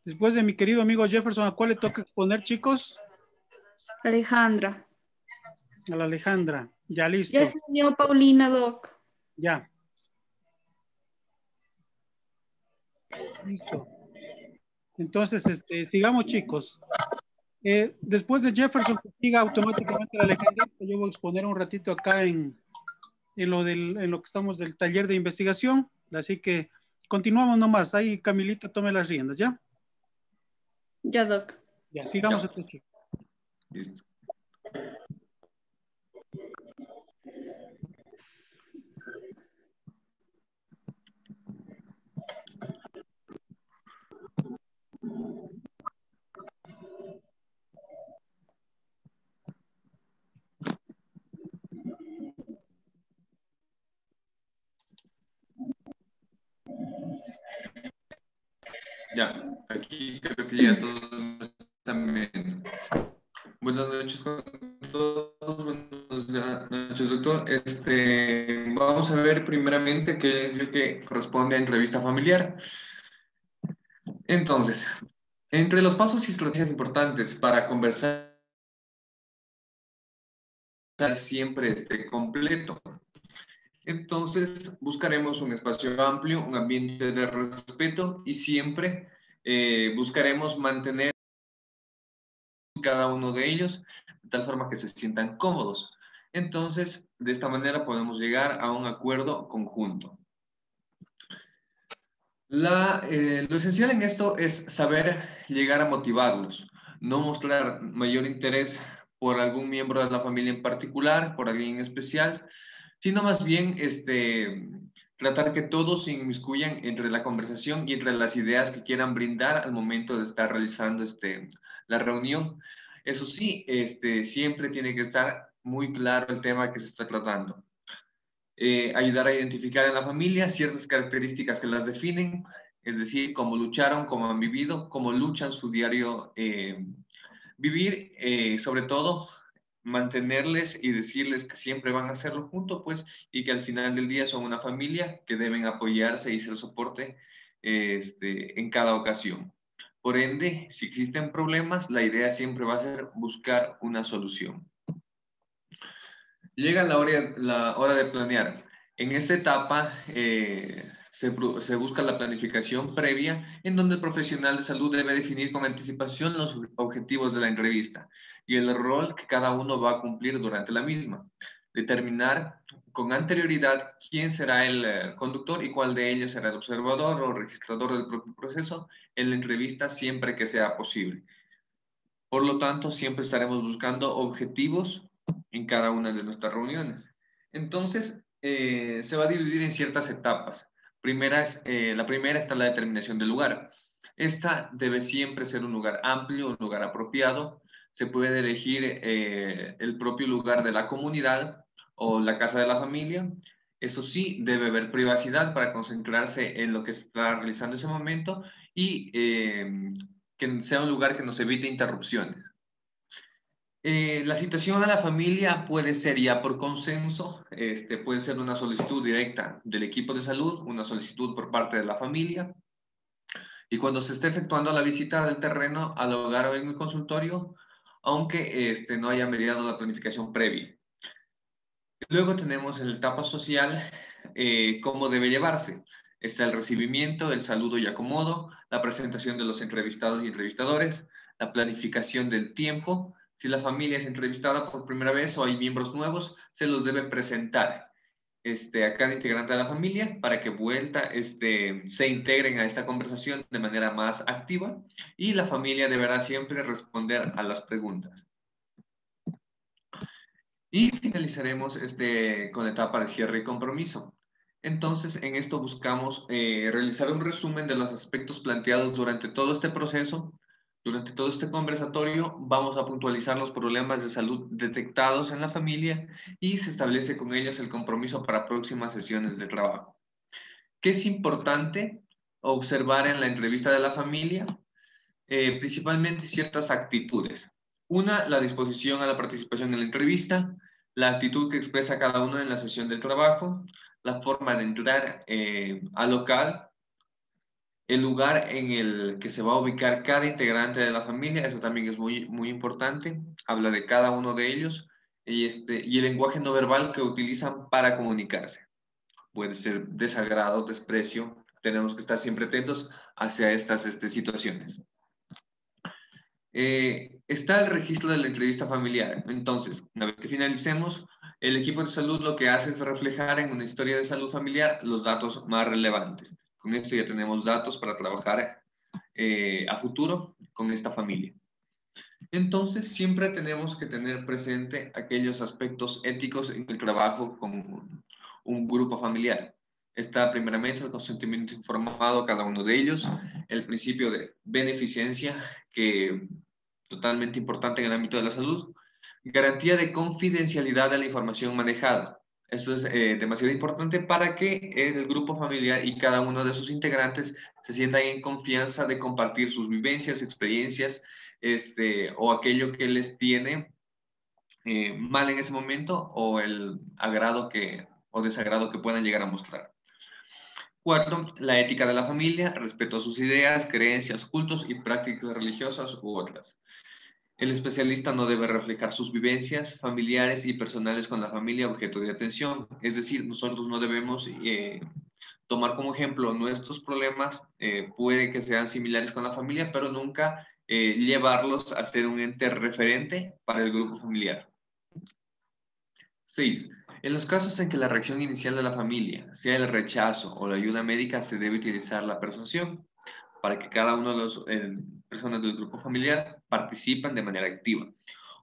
Después de mi querido amigo Jefferson, ¿a cuál le toca exponer, chicos? Alejandra. A la Alejandra. Ya Ya listo. se unió Paulina, Doc. Ya. Listo. Entonces, sigamos, chicos. Después de Jefferson, que siga automáticamente la Alejandra, yo voy a exponer un ratito acá en lo que estamos del taller de investigación. Así que continuamos nomás. Ahí Camilita tome las riendas, ¿ya? Ya, Doc. Ya, sigamos Ya, entonces, chicos. listo. Ya, aquí creo que ya todos están bien. Buenas noches con todos, buenas noches, doctor. Vamos a ver primeramente qué es lo que corresponde a entrevista familiar. Entonces, entre los pasos y estrategias importantes para conversar siempre esté completo. Entonces, buscaremos un espacio amplio, un ambiente de respeto y siempre buscaremos mantener cada uno de ellos de tal forma que se sientan cómodos. Entonces, de esta manera podemos llegar a un acuerdo conjunto. Lo esencial en esto es saber llegar a motivarlos, no mostrar mayor interés por algún miembro de la familia en particular, por alguien en especial, sino más bien tratar que todos se inmiscuyan entre la conversación y entre las ideas que quieran brindar al momento de estar realizando la reunión. Eso sí, siempre tiene que estar muy claro el tema que se está tratando. Ayudar a identificar en la familia ciertas características que las definen, es decir, cómo lucharon, cómo han vivido, cómo luchan su diario vivir, sobre todo mantenerles y decirles que siempre van a hacerlo juntos, pues, y que al final del día son una familia que deben apoyarse y ser soporte en cada ocasión. Por ende, si existen problemas, la idea siempre va a ser buscar una solución. Llega la hora de planear. En esta etapa se busca la planificación previa en donde el profesional de salud debe definir con anticipación los objetivos de la entrevista y el rol que cada uno va a cumplir durante la misma. Determinar con anterioridad quién será el conductor y cuál de ellos será el observador o registrador del propio proceso en la entrevista siempre que sea posible. Por lo tanto, siempre estaremos buscando objetivos en cada una de nuestras reuniones. Entonces, se va a dividir en ciertas etapas. La primera está la determinación del lugar. Esta debe siempre ser un lugar amplio, un lugar apropiado. Se puede elegir el propio lugar de la comunidad o la casa de la familia. Eso sí, debe haber privacidad para concentrarse en lo que se está realizando en ese momento y que sea un lugar que nos evite interrupciones. La citación a la familia puede ser ya por consenso, puede ser una solicitud directa del equipo de salud, una solicitud por parte de la familia, y cuando se esté efectuando la visita del terreno al hogar o en el consultorio, aunque no haya mediado la planificación previa. Luego tenemos en la etapa social cómo debe llevarse. Está el recibimiento, el saludo y acomodo, la presentación de los entrevistados y entrevistadores, la planificación del tiempo. Si la familia es entrevistada por primera vez o hay miembros nuevos, se los debe presentar a cada integrante de la familia para que se integren a esta conversación de manera más activa y la familia deberá siempre responder a las preguntas. Y finalizaremos con la etapa de cierre y compromiso. Entonces, en esto buscamos realizar un resumen de los aspectos planteados durante todo este proceso. Durante todo este conversatorio vamos a puntualizar los problemas de salud detectados en la familia y se establece con ellos el compromiso para próximas sesiones de trabajo. ¿Qué es importante observar en la entrevista de la familia? Principalmente ciertas actitudes. Una, la disposición a la participación en la entrevista, la actitud que expresa cada uno en la sesión del trabajo, la forma de entrar al local, El lugar en el que se va a ubicar cada integrante de la familia, eso también es muy, muy importante. Habla de cada uno de ellos y el lenguaje no verbal que utilizan para comunicarse. Puede ser desagrado, desprecio. Tenemos que estar siempre atentos hacia estas situaciones. Está el registro de la entrevista familiar. Entonces, una vez que finalicemos, el equipo de salud lo que hace es reflejar en una historia de salud familiar los datos más relevantes. Con esto ya tenemos datos para trabajar a futuro con esta familia. Entonces, siempre tenemos que tener presente aquellos aspectos éticos en el trabajo con un grupo familiar. Está primeramente el consentimiento informado a cada uno de ellos, el principio de beneficencia, que totalmente importante en el ámbito de la salud, garantía de confidencialidad de la información manejada. Esto es demasiado importante para que el grupo familiar y cada uno de sus integrantes se sientan en confianza de compartir sus vivencias, experiencias, o aquello que les tiene mal en ese momento o el agrado o desagrado que puedan llegar a mostrar. 4. La ética de la familia, respeto a sus ideas, creencias, cultos y prácticas religiosas u otras. El especialista no debe reflejar sus vivencias familiares y personales con la familia objeto de atención. Es decir, nosotros no debemos tomar como ejemplo nuestros problemas, puede que sean similares con la familia, pero nunca llevarlos a ser un ente referente para el grupo familiar. 6. En los casos en que la reacción inicial de la familia sea el rechazo o la ayuda médica, se debe utilizar la persuasión para que cada uno de las personas del grupo familiar participen de manera activa.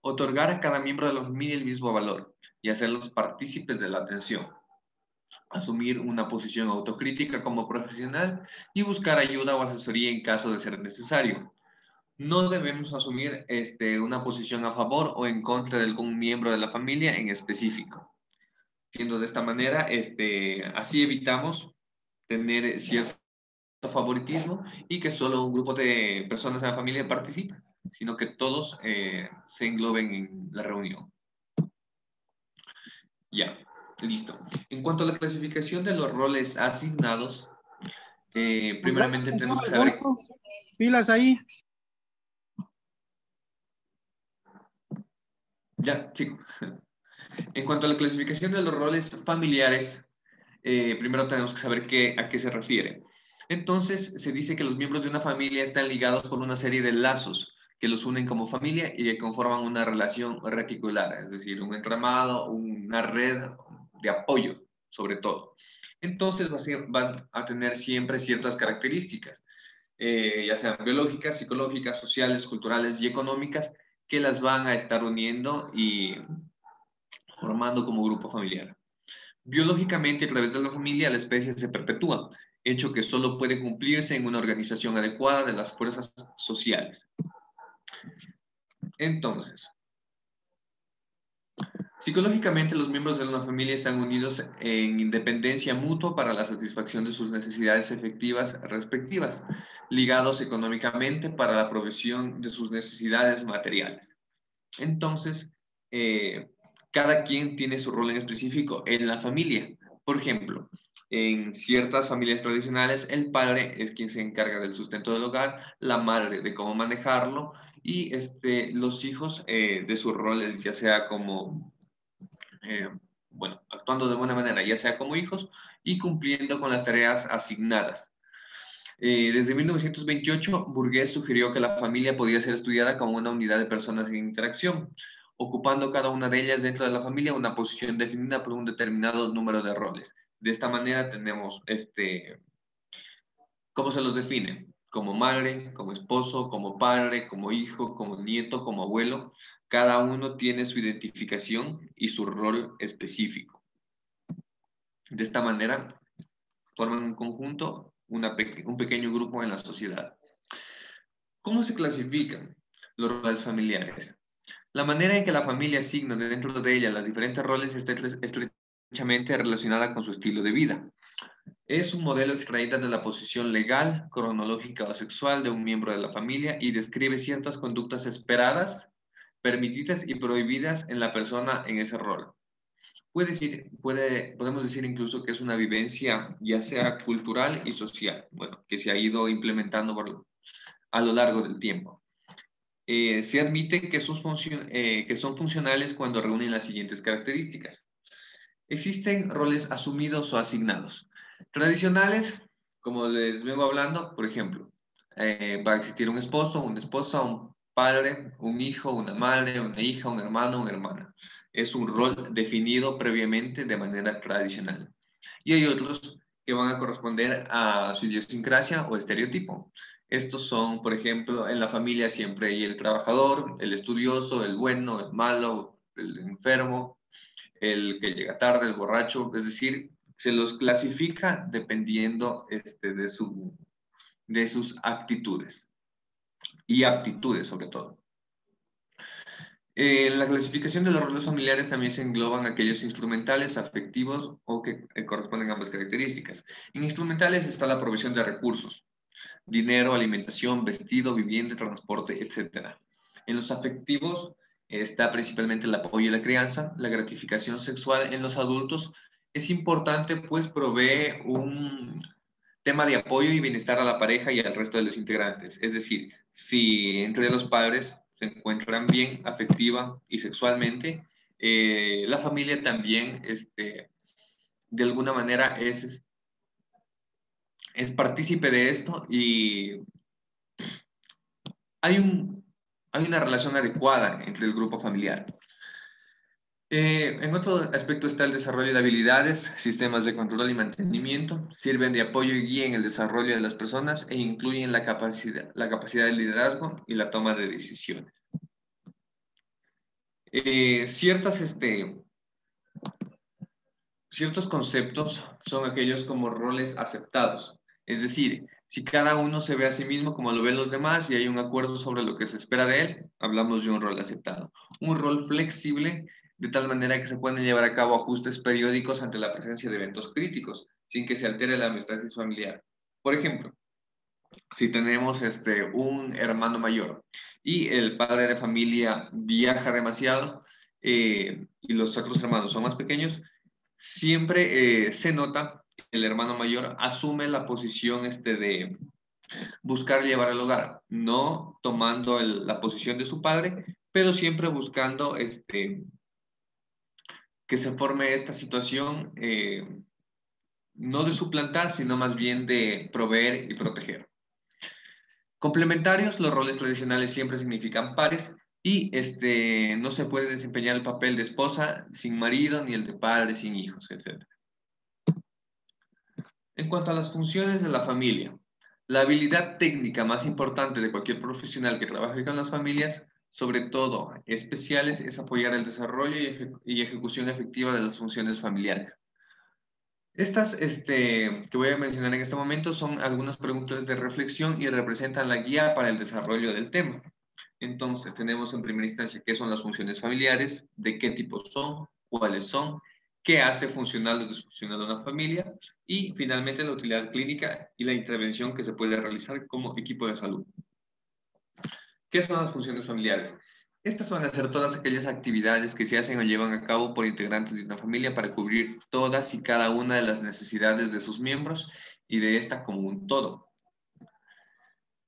Otorgar a cada miembro de la familia el mismo valor y hacerlos partícipes de la atención. Asumir una posición autocrítica como profesional y buscar ayuda o asesoría en caso de ser necesario. No debemos asumir una posición a favor o en contra de algún miembro de la familia en específico. Siendo de esta manera, así evitamos tener cierto favoritismo y que solo un grupo de personas en la familia participen, sino que todos se engloben en la reunión. Ya, listo. En cuanto a la clasificación de los roles asignados, primeramente tenemos que saber... Pilas ahí. Ya, sí. En cuanto a la clasificación de los roles familiares, primero tenemos que saber a qué se refiere. Entonces, se dice que los miembros de una familia están ligados por una serie de lazos que los unen como familia y que conforman una relación reticular, es decir, un entramado, una red de apoyo, sobre todo. Entonces, van a tener siempre ciertas características, ya sean biológicas, psicológicas, sociales, culturales y económicas, que las van a estar uniendo y formando como grupo familiar. Biológicamente, a través de la familia, la especie se perpetúa, hecho que solo puede cumplirse en una organización adecuada de las fuerzas sociales. Entonces, psicológicamente, los miembros de una familia están unidos en independencia mutua para la satisfacción de sus necesidades efectivas respectivas, ligados económicamente para la provisión de sus necesidades materiales. Entonces, cada quien tiene su rol en específico en la familia. Por ejemplo, en ciertas familias tradicionales, el padre es quien se encarga del sustento del hogar, la madre de cómo manejarlo y los hijos de sus roles, ya sea como, actuando de buena manera, ya sea como hijos y cumpliendo con las tareas asignadas. Desde 1928, Burgués sugirió que la familia podía ser estudiada como una unidad de personas en interacción, ocupando cada una de ellas dentro de la familia una posición definida por un determinado número de roles. De esta manera tenemos, ¿cómo se los define? Como madre, como esposo, como padre, como hijo, como nieto, como abuelo. Cada uno tiene su identificación y su rol específico. De esta manera, forman un conjunto, un pequeño grupo en la sociedad. ¿Cómo se clasifican los roles familiares? La manera en que la familia asigna dentro de ella los diferentes roles está estrechamente relacionada con su estilo de vida. Es un modelo extraído de la posición legal, cronológica o sexual de un miembro de la familia y describe ciertas conductas esperadas, permitidas y prohibidas en la persona en ese rol. Podemos decir incluso que es una vivencia ya sea cultural y social, bueno, que se ha ido implementando a lo largo del tiempo. Se admite que son funcionales cuando reúnen las siguientes características. Existen roles asumidos o asignados. Tradicionales, como les vengo hablando, por ejemplo, va a existir un esposo, una esposa, un padre, un hijo, una madre, una hija, un hermano, una hermana. Es un rol definido previamente de manera tradicional. Y hay otros que van a corresponder a su idiosincrasia o estereotipo. Estos son, por ejemplo, en la familia siempre hay el trabajador, el estudioso, el bueno, el malo, el enfermo, el que llega tarde, el borracho, es decir, se los clasifica dependiendo de sus actitudes y aptitudes sobre todo. En la clasificación de los roles familiares también se engloban aquellos instrumentales, afectivos o que corresponden a ambas características. En instrumentales está la provisión de recursos, dinero, alimentación, vestido, vivienda, transporte, etc. En los afectivos está principalmente el apoyo y la crianza, la gratificación sexual en los adultos. Es importante, pues, provee un tema de apoyo y bienestar a la pareja y al resto de los integrantes. Es decir, si entre los padres se encuentran bien afectiva y sexualmente, la familia también, de alguna manera, es partícipe de esto y hay una relación adecuada entre el grupo familiar. En otro aspecto está el desarrollo de habilidades, sistemas de control y mantenimiento, sirven de apoyo y guía en el desarrollo de las personas e incluyen la capacidad de liderazgo y la toma de decisiones. Ciertos conceptos son aquellos como roles aceptados, es decir, si cada uno se ve a sí mismo como lo ven los demás y hay un acuerdo sobre lo que se espera de él, hablamos de un rol aceptado. Un rol flexible, de tal manera que se pueden llevar a cabo ajustes periódicos ante la presencia de eventos críticos, sin que se altere la amistad familiar. Por ejemplo, si tenemos un hermano mayor y el padre de familia viaja demasiado y los otros hermanos son más pequeños, siempre se nota que el hermano mayor asume la posición de buscar llevar al hogar, no tomando la posición de su padre, pero siempre buscando que se forme esta situación, no de suplantar, sino más bien de proveer y proteger. Complementarios, los roles tradicionales siempre significan pares y no se puede desempeñar el papel de esposa sin marido ni el de padre sin hijos, etc. En cuanto a las funciones de la familia, la habilidad técnica más importante de cualquier profesional que trabaje con las familias, sobre todo especiales, es apoyar el desarrollo y ejecución efectiva de las funciones familiares. Estas que voy a mencionar en este momento son algunas preguntas de reflexión y representan la guía para el desarrollo del tema. Entonces, tenemos en primera instancia qué son las funciones familiares, de qué tipo son, cuáles son, qué hace funcional o disfuncional una familia y finalmente la utilidad clínica y la intervención que se puede realizar como equipo de salud. ¿Qué son las funciones familiares? Estas van a ser todas aquellas actividades que se hacen o llevan a cabo por integrantes de una familia para cubrir todas y cada una de las necesidades de sus miembros y de esta como un todo.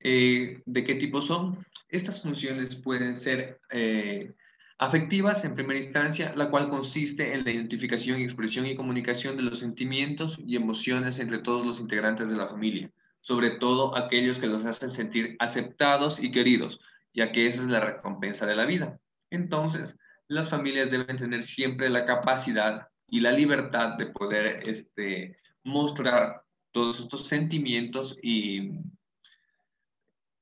¿De qué tipo son? Estas funciones pueden ser afectivas en primera instancia, la cual consiste en la identificación, expresión y comunicación de los sentimientos y emociones entre todos los integrantes de la familia, sobre todo aquellos que los hacen sentir aceptados y queridos, ya que esa es la recompensa de la vida. Entonces, las familias deben tener siempre la capacidad y la libertad de poder mostrar todos estos sentimientos y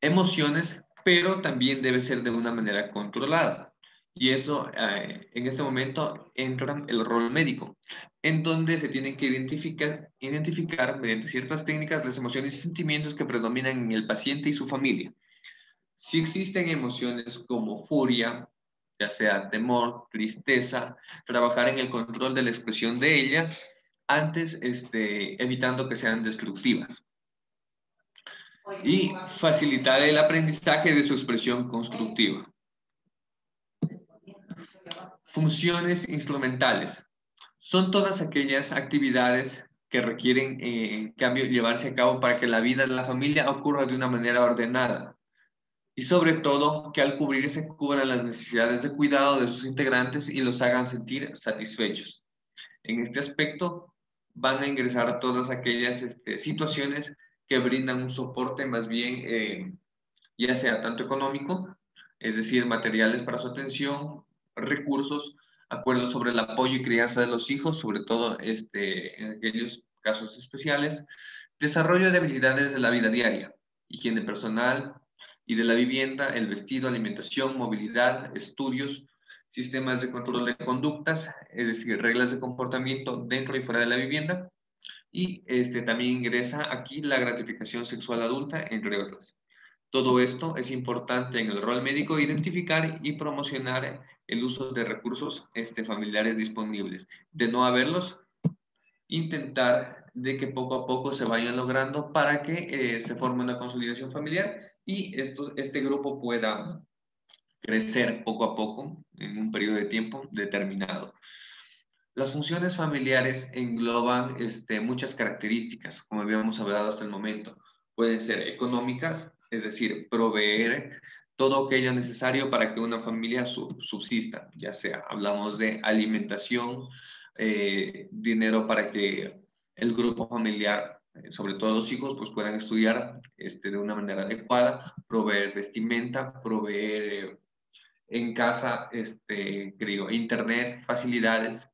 emociones, pero también debe ser de una manera controlada. Y eso, en este momento, entra el rol médico, en donde se tienen que identificar mediante ciertas técnicas las emociones y sentimientos que predominan en el paciente y su familia. Si existen emociones como furia, ya sea temor, tristeza, trabajar en el control de la expresión de ellas, antes evitando que sean destructivas. Y facilitar el aprendizaje de su expresión constructiva. Funciones instrumentales. Son todas aquellas actividades que requieren, en cambio, llevarse a cabo para que la vida de la familia ocurra de una manera ordenada. Y sobre todo, que al cubrirse cubran las necesidades de cuidado de sus integrantes y los hagan sentir satisfechos. En este aspecto, van a ingresar todas aquellas situaciones que brindan un soporte más bien, ya sea tanto económico, es decir, materiales para su atención, recursos, acuerdos sobre el apoyo y crianza de los hijos, sobre todo en aquellos casos especiales, desarrollo de habilidades de la vida diaria, higiene personal y de la vivienda, el vestido, alimentación, movilidad, estudios, sistemas de control de conductas, es decir, reglas de comportamiento dentro y fuera de la vivienda, y también ingresa aquí la gratificación sexual adulta, entre otras. Todo esto es importante en el rol médico, identificar y promocionar el uso de recursos familiares disponibles. De no haberlos, intentar de que poco a poco se vayan logrando para que se forme una consolidación familiar y este grupo pueda crecer poco a poco en un periodo de tiempo determinado. Las funciones familiares engloban muchas características, como habíamos hablado hasta el momento. Pueden ser económicas, es decir, proveer todo aquello necesario para que una familia subsista, ya sea, hablamos de alimentación, dinero para que el grupo familiar, sobre todo los hijos, pues puedan estudiar de una manera adecuada, proveer vestimenta, proveer en casa, creo, internet, facilidades.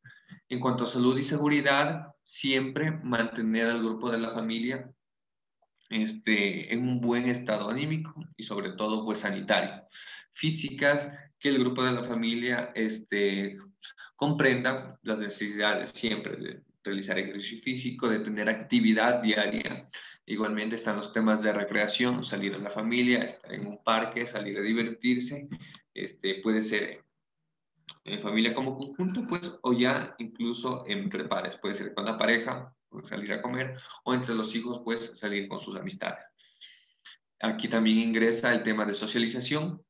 En cuanto a salud y seguridad, siempre mantener al grupo de la familia en un buen estado anímico y sobre todo pues sanitario. Físicas, que el grupo de la familia comprenda las necesidades siempre de realizar ejercicio físico, de tener actividad diaria. Igualmente están los temas de recreación, salir a la familia, estar en un parque, salir a divertirse. Puede ser en familia como conjunto, pues, o ya incluso entre pares. Puede ser con la pareja, salir a comer, o entre los hijos, pues, salir con sus amistades. Aquí también ingresa el tema de socialización.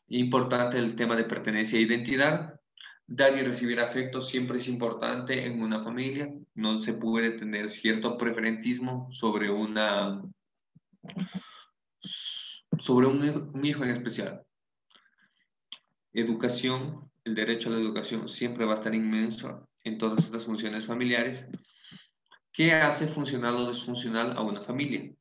Importante el tema de pertenencia e identidad. Dar y recibir afecto siempre es importante en una familia. No se puede tener cierto preferentismo sobre un hijo en especial. Educación, el derecho a la educación siempre va a estar inmenso en todas estas funciones familiares. ¿Qué hace funcional o disfuncional a una familia?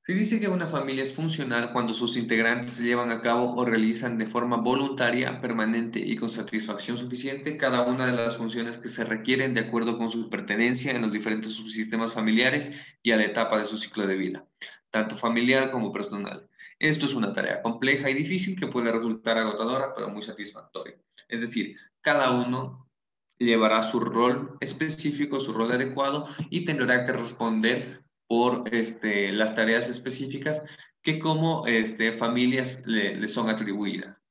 Se dice que una familia es funcional cuando sus integrantes llevan a cabo o realizan de forma voluntaria, permanente y con satisfacción suficiente cada una de las funciones que se requieren de acuerdo con su pertenencia en los diferentes subsistemas familiares y a la etapa de su ciclo de vida, tanto familiar como personal. Esto es una tarea compleja y difícil que puede resultar agotadora, pero muy satisfactoria. Es decir, cada uno llevará su rol específico, su rol adecuado y tendrá que responder por las tareas específicas que como familias le son atribuidas.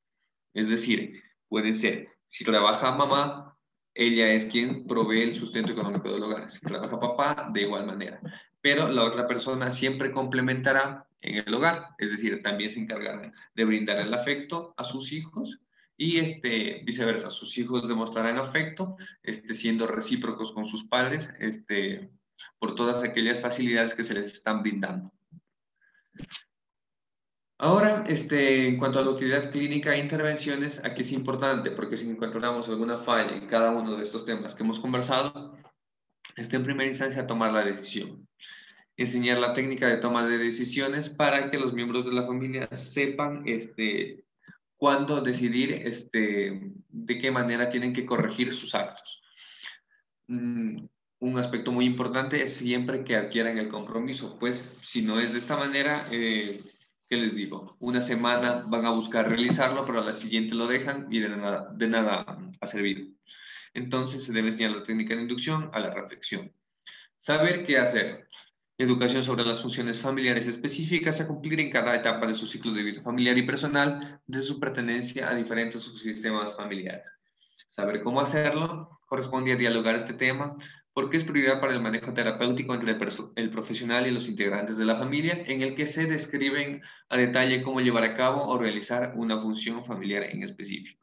Es decir, puede ser, si trabaja mamá, ella es quien provee el sustento económico del hogar. Si trabaja papá, de igual manera. Pero la otra persona siempre complementará en el hogar, es decir, también se encargará de brindar el afecto a sus hijos y viceversa, sus hijos demostrarán afecto, siendo recíprocos con sus padres, por todas aquellas facilidades que se les están brindando. Ahora, en cuanto a la utilidad clínica e intervenciones, aquí es importante porque si encontramos alguna falla en cada uno de estos temas que hemos conversado, en primera instancia tomar la decisión. Enseñar la técnica de toma de decisiones para que los miembros de la familia sepan cuándo decidir de qué manera tienen que corregir sus actos. Un aspecto muy importante es siempre que adquieran el compromiso, pues si no es de esta manera, ¿qué les digo? Una semana van a buscar realizarlo, pero a la siguiente lo dejan y de nada ha servido. Entonces se debe enseñar la técnica de inducción a la reflexión. Saber qué hacer. Educación sobre las funciones familiares específicas a cumplir en cada etapa de su ciclo de vida familiar y personal, de su pertenencia a diferentes subsistemas familiares. Saber cómo hacerlo corresponde a dialogar este tema porque es prioridad para el manejo terapéutico entre el profesional y los integrantes de la familia, en el que se describen a detalle cómo llevar a cabo o realizar una función familiar en específico.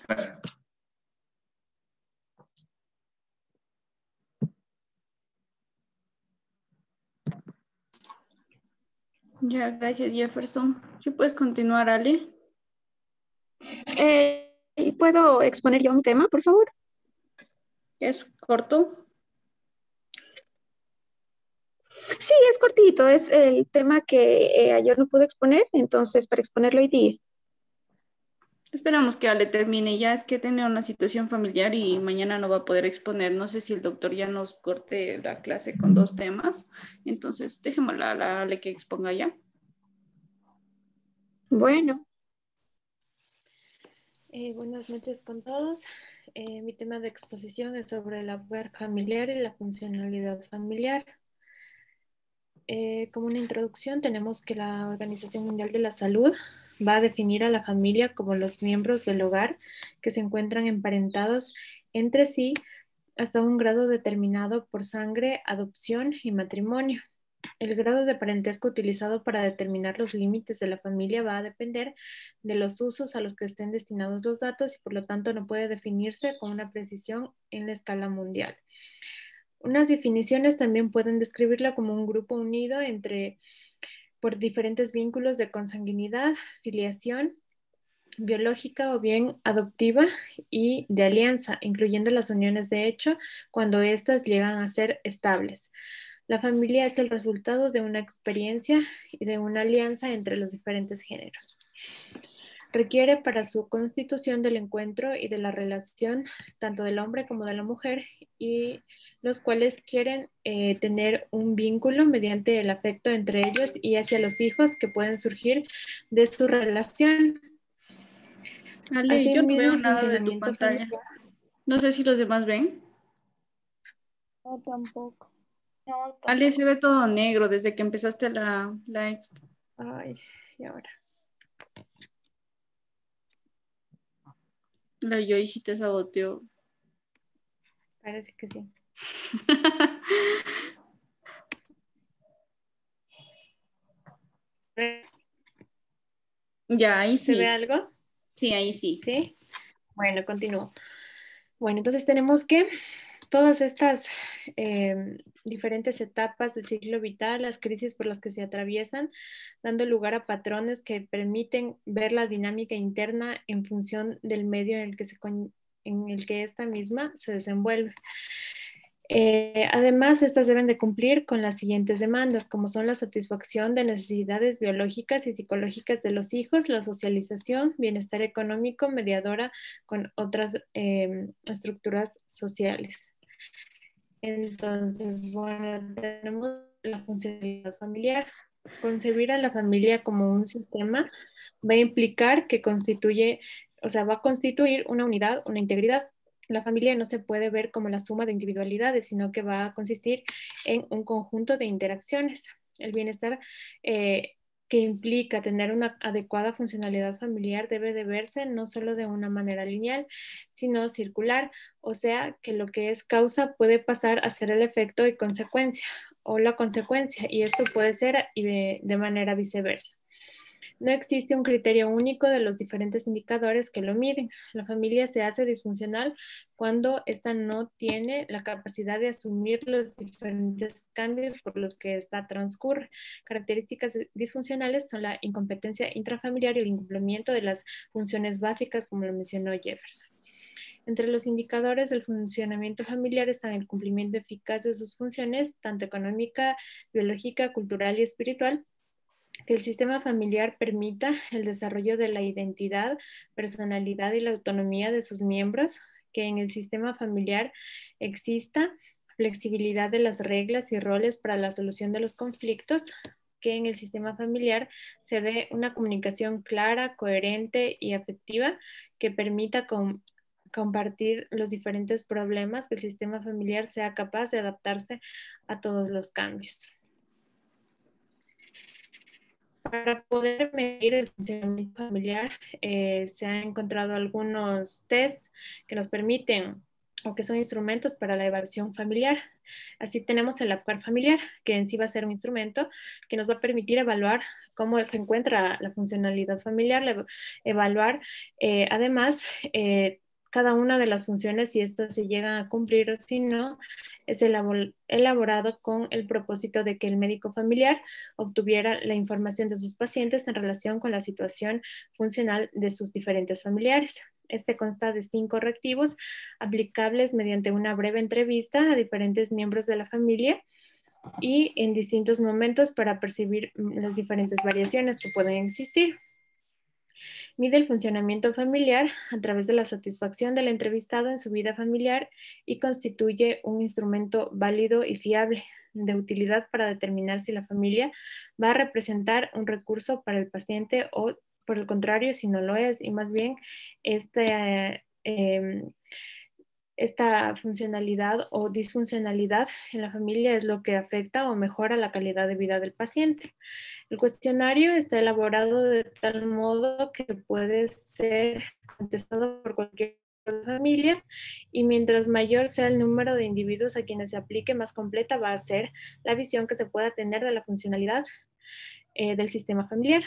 Gracias. Ya, gracias Jefferson. ¿Sí puedes continuar, Ale? ¿Puedo exponer yo un tema, por favor? ¿Es corto? Sí, es cortito, es el tema que ayer no pude exponer, entonces para exponerlo hoy día. Esperamos que Ale termine. Ya es que tiene una situación familiar y mañana no va a poder exponer. No sé si el doctor ya nos corte la clase con 2 temas. Entonces, dejémosla a la Ale que exponga ya. Bueno, buenas noches con todos. Mi tema de exposición es sobre el hogar familiar y la funcionalidad familiar. Como una introducción, tenemos que la Organización Mundial de la Salud va a definir a la familia como los miembros del hogar que se encuentran emparentados entre sí hasta un grado determinado por sangre, adopción y matrimonio. El grado de parentesco utilizado para determinar los límites de la familia va a depender de los usos a los que estén destinados los datos y por lo tanto no puede definirse con una precisión en la escala mundial. Unas definiciones también pueden describirla como un grupo unido por diferentes vínculos de consanguinidad, filiación biológica o bien adoptiva y de alianza, incluyendo las uniones de hecho cuando éstas llegan a ser estables. La familia es el resultado de una experiencia y de una alianza entre los diferentes géneros. Requiere para su constitución del encuentro y de la relación tanto del hombre como de la mujer y los cuales quieren tener un vínculo mediante el afecto entre ellos y hacia los hijos que pueden surgir de su relación. Ale, yo no Asimismo, veo el nada de tu funcionamiento pantalla. familiar. No sé si los demás ven. No, tampoco. No, Ale, tampoco. se ve todo negro desde que empezaste la expo. Ay, y ahora. La Joyce te saboteó. Parece que sí. Ya, ahí ¿Se ve sí. algo? Sí, ahí sí. Sí. Bueno, continúo. Bueno, entonces tenemos que todas estas diferentes etapas del ciclo vital, las crisis por las que se atraviesan, dando lugar a patrones que permiten ver la dinámica interna en función del medio en el que esta misma se desenvuelve. Además, estas deben de cumplir con las siguientes demandas, como son la satisfacción de necesidades biológicas y psicológicas de los hijos, la socialización, bienestar económico, mediadora con otras estructuras sociales. Entonces, bueno, tenemos la funcionalidad familiar. Concebir a la familia como un sistema va a implicar que va a constituir una unidad, una integridad. La familia no se puede ver como la suma de individualidades, sino que va a consistir en un conjunto de interacciones. El bienestar que implica tener una adecuada funcionalidad familiar debe de verse no solo de una manera lineal, sino circular, o sea, que lo que es causa puede pasar a ser el efecto y consecuencia, o la consecuencia, y esto puede ser de manera viceversa. No existe un criterio único de los diferentes indicadores que lo miden. La familia se hace disfuncional cuando ésta no tiene la capacidad de asumir los diferentes cambios por los que ésta transcurre. Características disfuncionales son la incompetencia intrafamiliar y el incumplimiento de las funciones básicas, como lo mencionó Jefferson. Entre los indicadores del funcionamiento familiar están el cumplimiento eficaz de sus funciones, tanto económica, biológica, cultural y espiritual, que el sistema familiar permita el desarrollo de la identidad, personalidad y la autonomía de sus miembros, que en el sistema familiar exista flexibilidad de las reglas y roles para la solución de los conflictos, que en el sistema familiar se dé una comunicación clara, coherente y afectiva que permita compartir los diferentes problemas, que el sistema familiar sea capaz de adaptarse a todos los cambios. Para poder medir el funcionamiento familiar, se han encontrado algunos test que nos permiten o que son instrumentos para la evaluación familiar. Así tenemos el APGAR familiar, que en sí va a ser un instrumento que nos va a permitir evaluar cómo se encuentra la funcionalidad familiar, evaluar además cada una de las funciones, si estas se llegan a cumplir o si no, es elaborado con el propósito de que el médico familiar obtuviera la información de sus pacientes en relación con la situación funcional de sus diferentes familiares. Este consta de 5 reactivos aplicables mediante una breve entrevista a diferentes miembros de la familia y en distintos momentos para percibir las diferentes variaciones que pueden existir. Mide el funcionamiento familiar a través de la satisfacción del entrevistado en su vida familiar y constituye un instrumento válido y fiable de utilidad para determinar si la familia va a representar un recurso para el paciente o, por el contrario, si no lo es, y más bien esta funcionalidad o disfuncionalidad en la familia es lo que afecta o mejora la calidad de vida del paciente. El cuestionario está elaborado de tal modo que puede ser contestado por cualquier familias y mientras mayor sea el número de individuos a quienes se aplique, más completa va a ser la visión que se pueda tener de la funcionalidad del sistema familiar.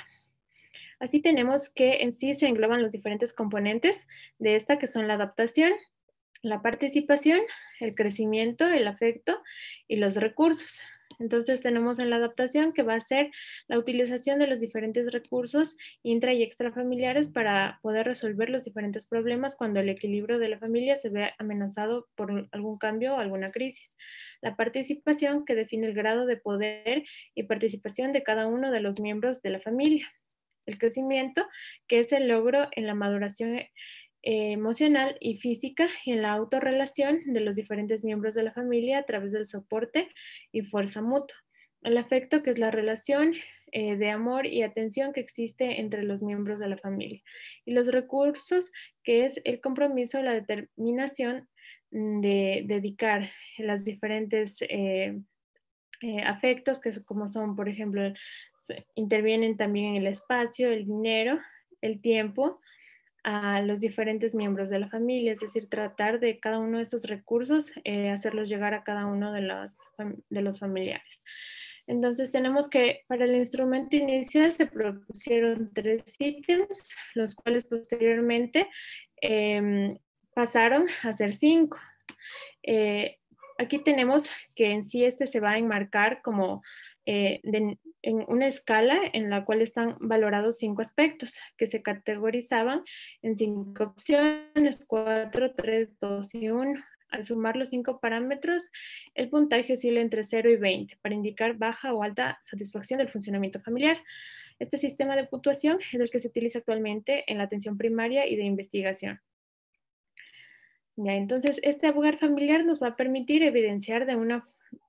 Así tenemos que en sí se engloban los diferentes componentes de esta, que son la adaptación, la participación, el crecimiento, el afecto y los recursos. Entonces tenemos en la adaptación que va a ser la utilización de los diferentes recursos intra y extrafamiliares para poder resolver los diferentes problemas cuando el equilibrio de la familia se ve amenazado por algún cambio o alguna crisis. La participación, que define el grado de poder y participación de cada uno de los miembros de la familia. El crecimiento, que es el logro en la maduración emocional y física y en la autorrelación de los diferentes miembros de la familia a través del soporte y fuerza mutua. El afecto, que es la relación de amor y atención que existe entre los miembros de la familia. Y los recursos, que es el compromiso, la determinación de dedicar las diferentes afectos, que como son, por ejemplo, intervienen también en el espacio, el dinero, el tiempo, a los diferentes miembros de la familia, es decir, tratar de cada uno de estos recursos, hacerlos llegar a cada uno de los familiares. Entonces tenemos que para el instrumento inicial se propusieron 3 ítems, los cuales posteriormente pasaron a ser 5. Aquí tenemos que en sí este se va a enmarcar como en una escala en la cual están valorados 5 aspectos que se categorizaban en 5 opciones, 4, 3, 2 y 1. Al sumar los 5 parámetros, el puntaje oscila entre 0 y 20 para indicar baja o alta satisfacción del funcionamiento familiar. Este sistema de puntuación es el que se utiliza actualmente en la atención primaria y de investigación. Ya, entonces, este hogar familiar nos va a permitir evidenciar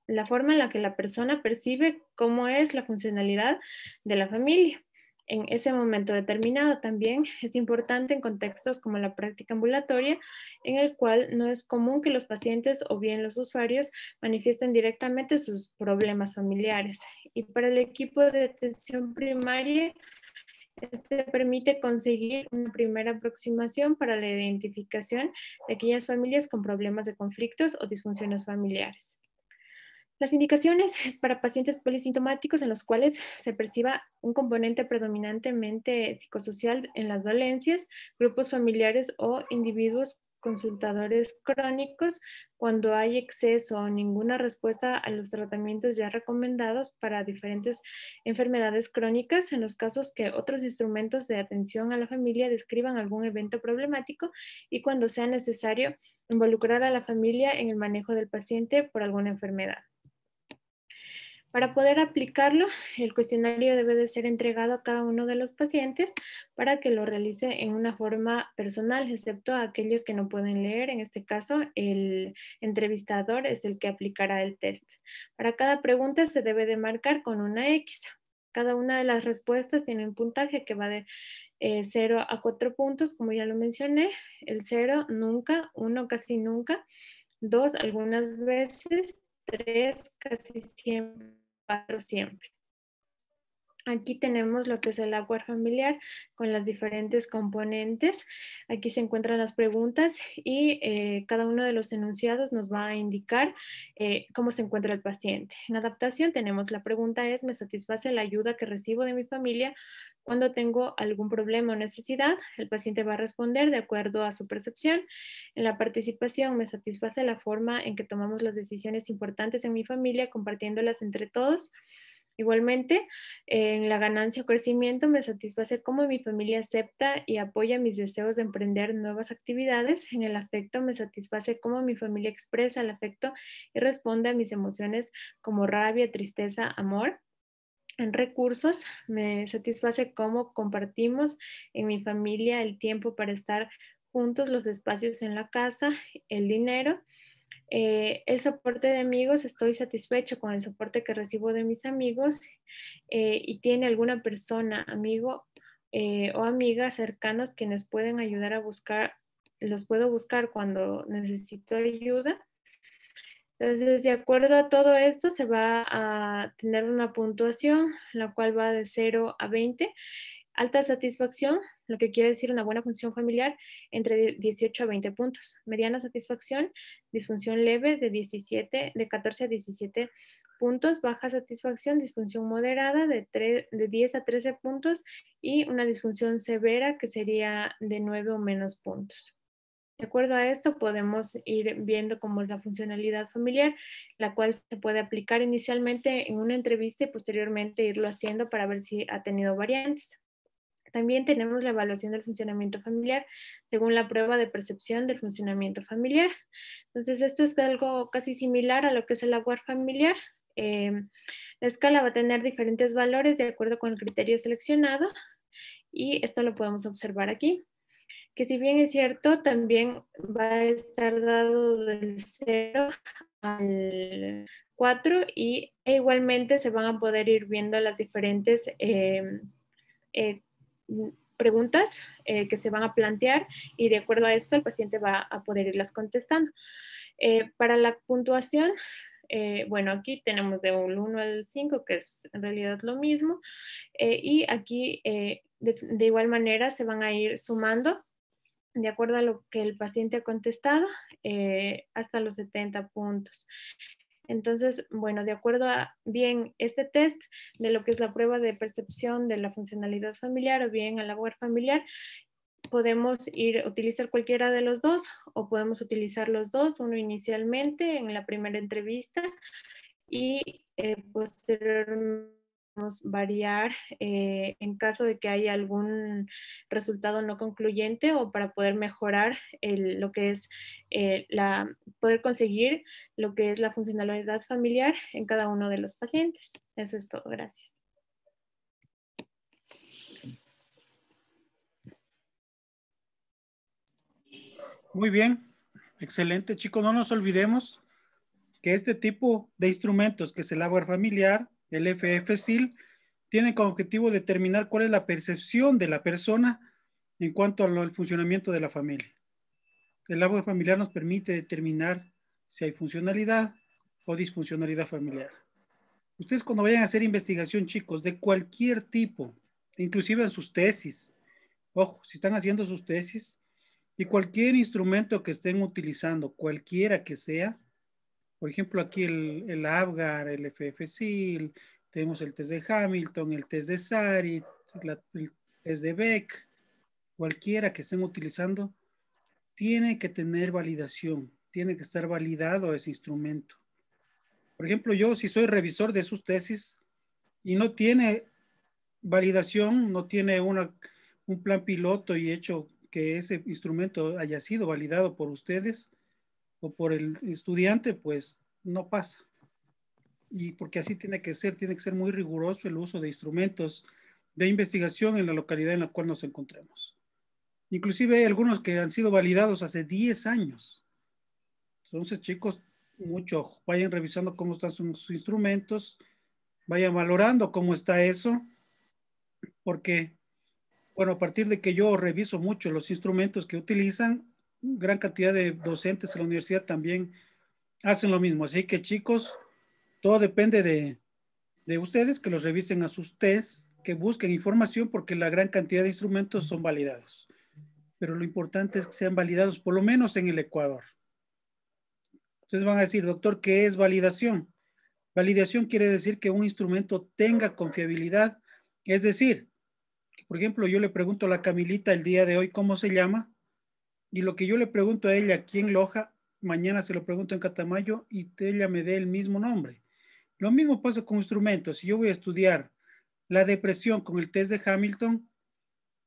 la forma en la que la persona percibe cómo es la funcionalidad de la familia. En ese momento determinado también es importante en contextos como la práctica ambulatoria, en el cual no es común que los pacientes o bien los usuarios manifiesten directamente sus problemas familiares. Y para el equipo de atención primaria, este permite conseguir una primera aproximación para la identificación de aquellas familias con problemas de conflictos o disfunciones familiares. Las indicaciones es para pacientes polisintomáticos en los cuales se perciba un componente predominantemente psicosocial en las dolencias, grupos familiares o individuos consultadores crónicos cuando hay exceso o ninguna respuesta a los tratamientos ya recomendados para diferentes enfermedades crónicas, en los casos que otros instrumentos de atención a la familia describan algún evento problemático y cuando sea necesario involucrar a la familia en el manejo del paciente por alguna enfermedad. Para poder aplicarlo, el cuestionario debe de ser entregado a cada uno de los pacientes para que lo realice en una forma personal, excepto a aquellos que no pueden leer. En este caso, el entrevistador es el que aplicará el test. Para cada pregunta se debe de marcar con una X. Cada una de las respuestas tiene un puntaje que va de 0 a 4 puntos, como ya lo mencioné. El 0, nunca. 1, casi nunca. 2, algunas veces. 3, casi siempre. 4, siempre. Aquí tenemos lo que es el Aware familiar con las diferentes componentes. Aquí se encuentran las preguntas y cada uno de los enunciados nos va a indicar cómo se encuentra el paciente. En adaptación tenemos la pregunta es, ¿me satisface la ayuda que recibo de mi familia cuando tengo algún problema o necesidad? El paciente va a responder de acuerdo a su percepción. En la participación, ¿me satisface la forma en que tomamos las decisiones importantes en mi familia compartiéndolas entre todos? Igualmente, en la ganancia o crecimiento me satisface cómo mi familia acepta y apoya mis deseos de emprender nuevas actividades. En el afecto me satisface cómo mi familia expresa el afecto y responde a mis emociones como rabia, tristeza, amor. En recursos me satisface cómo compartimos en mi familia el tiempo para estar juntos, los espacios en la casa, el dinero. El soporte de amigos, estoy satisfecho con el soporte que recibo de mis amigos y tiene alguna persona, amigo o amiga cercanos quienes pueden ayudar a buscar, los puedo buscar cuando necesito ayuda. Entonces, de acuerdo a todo esto, se va a tener una puntuación, la cual va de 0 a 20. Alta satisfacción, lo que quiere decir una buena función familiar, entre 18 a 20 puntos. Mediana satisfacción, disfunción leve de 14 a 17 puntos. Baja satisfacción, disfunción moderada de 10 a 13 puntos. Y una disfunción severa que sería de 9 o menos puntos. De acuerdo a esto, podemos ir viendo cómo es la funcionalidad familiar, la cual se puede aplicar inicialmente en una entrevista y posteriormente irlo haciendo para ver si ha tenido variantes. También tenemos la evaluación del funcionamiento familiar según la prueba de percepción del funcionamiento familiar. Entonces, esto es algo casi similar a lo que es el Aware familiar. La escala va a tener diferentes valores de acuerdo con el criterio seleccionado y esto lo podemos observar aquí. Que si bien es cierto, también va a estar dado del 0 al 4 e igualmente se van a poder ir viendo las diferentes preguntas que se van a plantear y de acuerdo a esto el paciente va a poder irlas contestando. Para la puntuación, bueno, aquí tenemos de un 1 al 5, que es en realidad lo mismo, y aquí de igual manera se van a ir sumando de acuerdo a lo que el paciente ha contestado hasta los 70 puntos. Entonces, bueno, de acuerdo a bien este test de lo que es la prueba de percepción de la funcionalidad familiar o bien el Aware familiar, podemos utilizar cualquiera de los dos o podemos utilizar los dos, uno inicialmente en la primera entrevista y posteriormente variar en caso de que haya algún resultado no concluyente o para poder mejorar lo que es poder conseguir lo que es la funcionalidad familiar en cada uno de los pacientes. Eso es todo. Gracias. Muy bien, excelente, chicos. No nos olvidemos que este tipo de instrumentos, que es el Aware familiar, el FF-SIL, tienen como objetivo determinar cuál es la percepción de la persona en cuanto al funcionamiento de la familia. El Aware familiar nos permite determinar si hay funcionalidad o disfuncionalidad familiar. Ustedes cuando vayan a hacer investigación, chicos, de cualquier tipo, inclusive en sus tesis, ojo, si están haciendo sus tesis, y cualquier instrumento que estén utilizando, cualquiera que sea, por ejemplo, aquí el AVGAR, el FF-SIL, tenemos el test de Hamilton, el test de Sarit, el test de Beck, cualquiera que estén utilizando, tiene que tener validación, tiene que estar validado ese instrumento. Por ejemplo, yo si soy revisor de sus tesis y no tiene validación, no tiene un plan piloto y hecho que ese instrumento haya sido validado por ustedes o por el estudiante, pues no pasa. Y porque así tiene que ser muy riguroso el uso de instrumentos de investigación en la localidad en la cual nos encontramos. Inclusive hay algunos que han sido validados hace 10 años. Entonces, chicos, mucho ojo. Vayan revisando cómo están sus instrumentos, vayan valorando cómo está eso, porque, bueno, a partir de que yo reviso mucho los instrumentos que utilizan, gran cantidad de docentes en la universidad también hacen lo mismo. Así que, chicos, todo depende de ustedes, que los revisen a sus test que busquen información porque la gran cantidad de instrumentos son validados. Pero lo importante es que sean validados por lo menos en el Ecuador. Ustedes van a decir, doctor, ¿qué es validación? Validación quiere decir que un instrumento tenga confiabilidad. Es decir, que, por ejemplo, yo le pregunto a la Camilita el día de hoy cómo se llama, y lo que yo le pregunto a ella aquí en Loja, mañana se lo pregunto en Catamayo y ella me dé el mismo nombre. Lo mismo pasa con instrumentos. Si yo voy a estudiar la depresión con el test de Hamilton,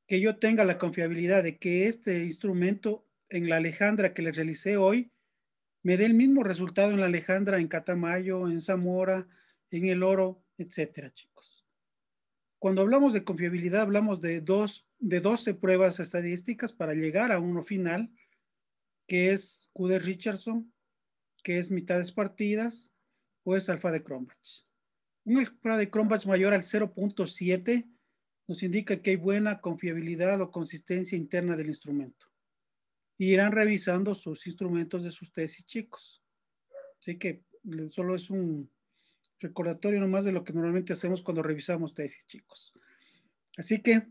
que yo tenga la confiabilidad de que este instrumento en la Alejandra que le realicé hoy me dé el mismo resultado en la Alejandra, en Catamayo, en Zamora, en El Oro, etcétera, chicos. Cuando hablamos de confiabilidad, hablamos de 12 pruebas estadísticas para llegar a uno final, que es Kuder-Richardson, que es mitades partidas, o es alfa de Cronbach. Un alfa de Cronbach mayor al 0.7 nos indica que hay buena confiabilidad o consistencia interna del instrumento. Y irán revisando sus instrumentos de sus tesis, chicos. Así que solo es un recordatorio nomás de lo que normalmente hacemos cuando revisamos tesis, chicos. Así que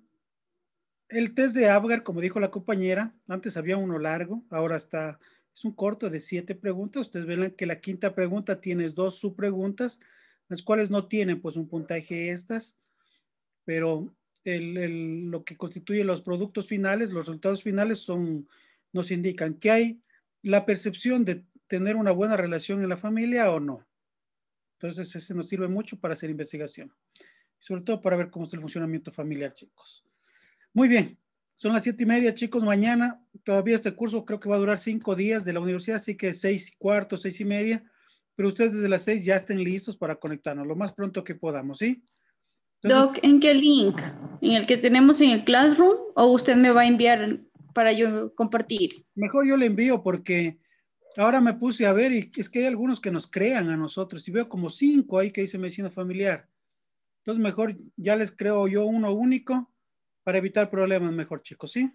el test de Apgar, como dijo la compañera, antes había uno largo, ahora es un corto de 7 preguntas. Ustedes ven que la quinta pregunta tiene 2 subpreguntas, las cuales no tienen pues un puntaje estas, pero lo que constituye los productos finales, los resultados finales nos indican que hay la percepción de tener una buena relación en la familia o no. Entonces, ese nos sirve mucho para hacer investigación. Sobre todo para ver cómo está el funcionamiento familiar, chicos. Muy bien. Son las 7:30, chicos. Mañana, todavía este curso creo que va a durar 5 días de la universidad, así que 6:15, 6:30. Pero ustedes desde las 6 ya estén listos para conectarnos lo más pronto que podamos, ¿sí? Entonces, Doc, ¿en qué link? ¿En el que tenemos en el Classroom o usted me va a enviar para yo compartir? mejor yo le envío porque ahora me puse a ver y es que hay algunos que nos crean a nosotros y veo como 5 ahí que dice medicina familiar. Entonces mejor ya les creo yo uno único para evitar problemas mejor, chicos, ¿sí?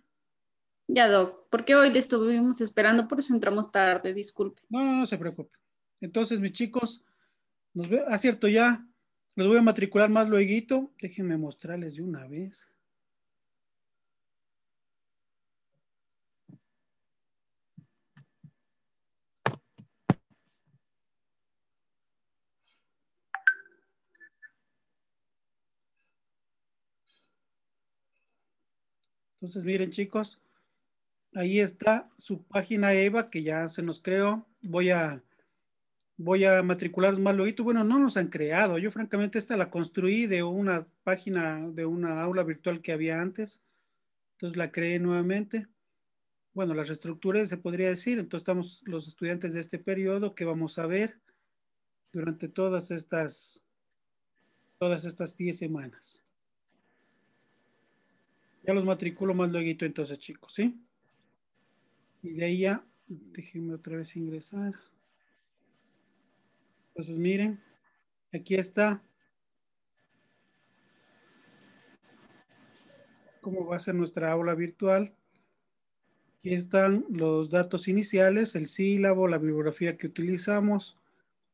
Ya, Doc, porque hoy le estuvimos esperando, por eso entramos tarde, disculpe. No se preocupen. Entonces, mis chicos, cierto, ya los voy a matricular más lueguito. Déjenme mostrarles de una vez. Entonces, miren, chicos, ahí está su página EVA que ya se nos creó. Voy a matricularlos más luego. Bueno, no nos han creado. Yo francamente esta la construí de una página, de una aula virtual que había antes. Entonces la creé nuevamente. Bueno, la reestructuré, se podría decir. Entonces estamos los estudiantes de este periodo que vamos a ver durante todas estas 10 semanas. Ya los matriculo más luego entonces, chicos, ¿sí? Y de ahí ya, déjenme otra vez ingresar. Entonces miren, aquí está cómo va a ser nuestra aula virtual. Aquí están los datos iniciales, el sílabo, la bibliografía que utilizamos,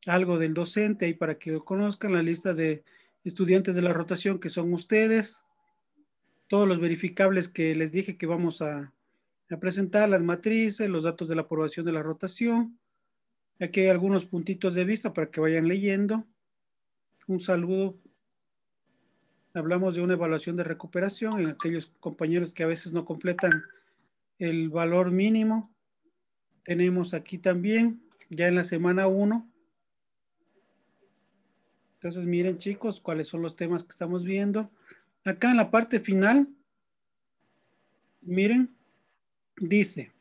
algo del docente ahí para que lo conozcan, la lista de estudiantes de la rotación que son ustedes, todos los verificables que les dije que vamos a presentar, las matrices, los datos de la aprobación de la rotación. Aquí hay algunos puntitos de vista para que vayan leyendo. Un saludo. Hablamos de una evaluación de recuperación en aquellos compañeros que a veces no completan el valor mínimo. Tenemos aquí también, ya en la semana 1. Entonces, miren, chicos, cuáles son los temas que estamos viendo. Acá en la parte final, miren, dice,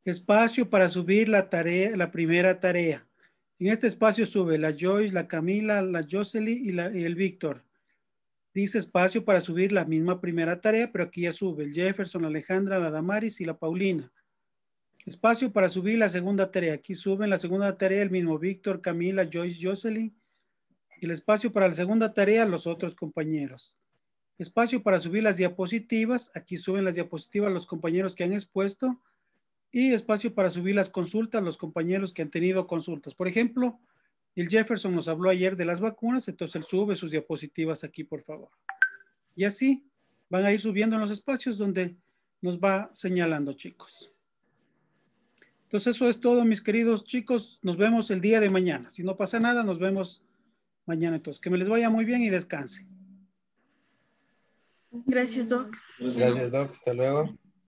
espacio para subir la tarea, la primera tarea. En este espacio sube la Joyce, la Camila, la Jocelyn y el Víctor. Dice espacio para subir la misma primera tarea, pero aquí ya sube el Jefferson, la Alejandra, la Damaris y la Paulina. Espacio para subir la segunda tarea. Aquí suben la segunda tarea el mismo Víctor, Camila, Joyce, Jocelyn. Y el espacio para la segunda tarea los otros compañeros. Espacio para subir las diapositivas. Aquí suben las diapositivas los compañeros que han expuesto. Y espacio para subir las consultas los compañeros que han tenido consultas. Por ejemplo, el Jefferson nos habló ayer de las vacunas, entonces él sube sus diapositivas aquí, por favor. Y así van a ir subiendo en los espacios donde nos va señalando, chicos. Entonces eso es todo, mis queridos chicos. Nos vemos el día de mañana. Si no pasa nada, nos vemos mañana entonces. Que me les vaya muy bien y descansen. Gracias, Doc. Gracias, Doc. Hasta luego.